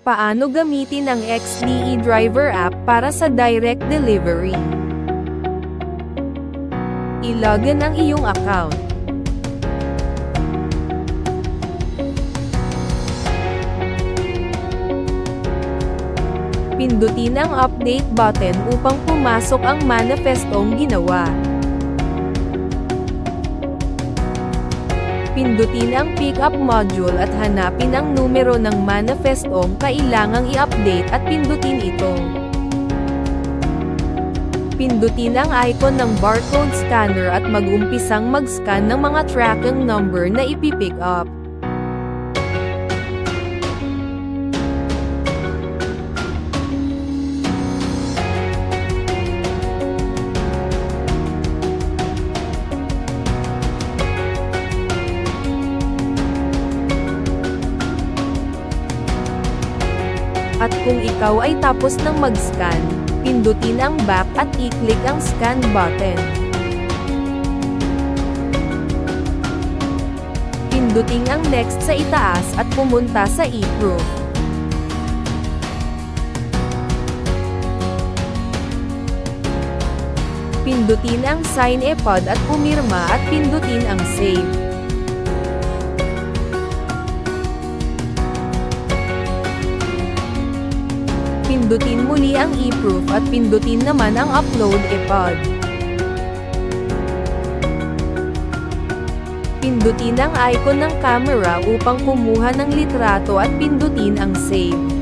Paano gamitin ang XDE Driver app para sa direct delivery? I-login ang iyong account. Pindutin ang update button upang pumasok ang manifestong ginawa. Pindutin ang pickup module at hanapin ang numero ng manifestong kailangang i-update at pindutin ito. Pindutin ang icon ng barcode scanner at mag-umpisang mag-scan ng mga tracking number na ipipick up. At kung ikaw ay tapos ng mag-scan, pindutin ang back at i-click ang scan button. Pindutin ang next sa itaas at pumunta sa e-proof. Pindutin ang sign e-pod at pumirma at pindutin ang save. Pindutin muli ang e-proof at pindutin naman ang upload e-pod. Pindutin ang icon ng camera upang kumuha ng litrato at pindutin ang save.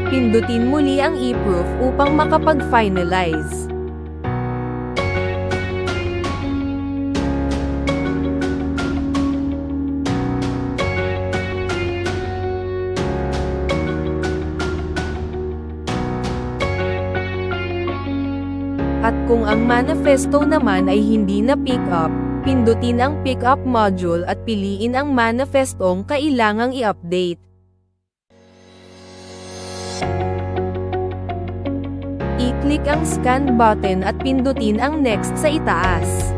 Pindutin muli ang e-proof upang makapag-finalize. At kung ang manifesto naman ay hindi na pick up, pindutin ang pick up module at piliin ang manifestong kailangang i-update. I-click ang scan button at pindutin ang next sa itaas.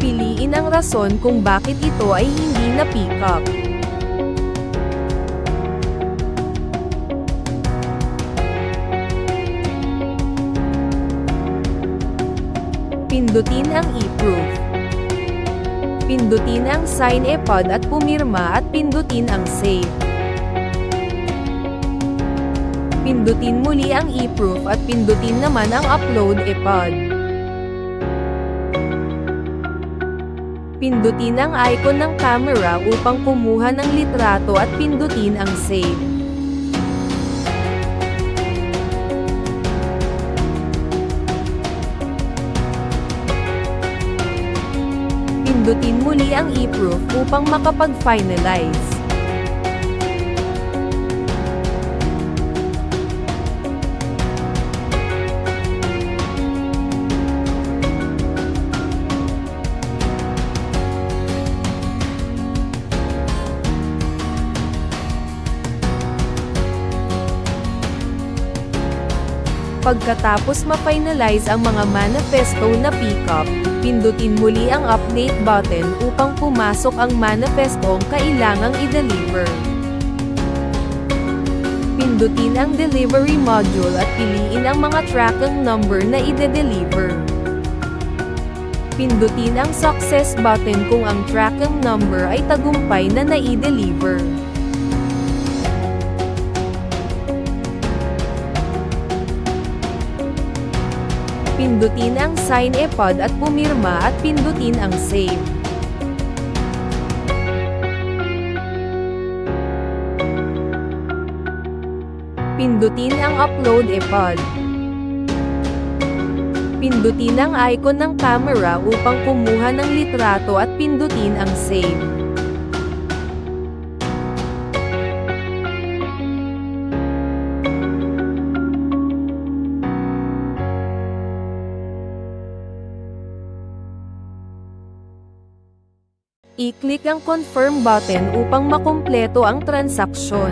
Piliin ang rason kung bakit ito ay hindi na-pick up. Pindutin ang e-proof. Pindutin ang sign e-pod at pumirma at pindutin ang save. Pindutin muli ang e-proof at pindutin naman ang upload e-pod. Pindutin ang icon ng camera upang kumuha ng litrato at pindutin ang save. Pindutin muli ang e-proof upang makapag-finalize. Pagkatapos ma-finalize ang mga manifesto na pick-up, pindutin muli ang update button upang pumasok ang manifestong kailangang i-deliver. Pindutin ang delivery module at piliin ang mga tracking number na i-deliver. Pindutin ang success button kung ang tracking number ay tagumpay na nai-deliver. Pindutin ang sign e-pod at pumirma at pindutin ang save. Pindutin ang upload e-pod. Pindutin ang icon ng camera upang kumuha ng litrato at pindutin ang save. I-click ang confirm button upang makumpleto ang transaksyon.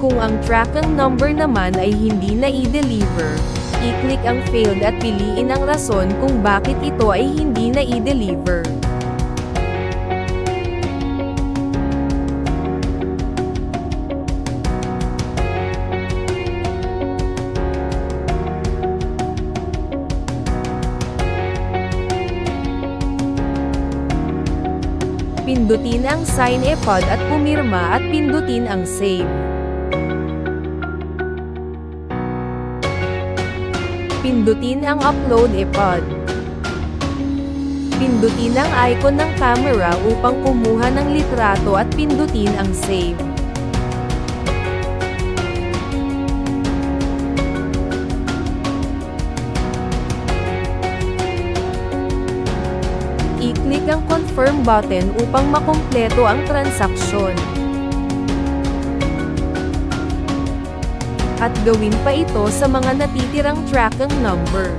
Kung ang tracking number naman ay hindi na i-deliver, i-click ang failed at piliin ang rason kung bakit ito ay hindi na i-deliver. Pindutin ang sign e-pod at pumirma at pindutin ang save. Pindutin ang upload e-pod. Pindutin ang icon ng camera upang kumuha ng litrato at pindutin ang save. I-click ang confirm button upang makumpleto ang transaksyon. At gawin pa ito sa mga natitirang tracking number.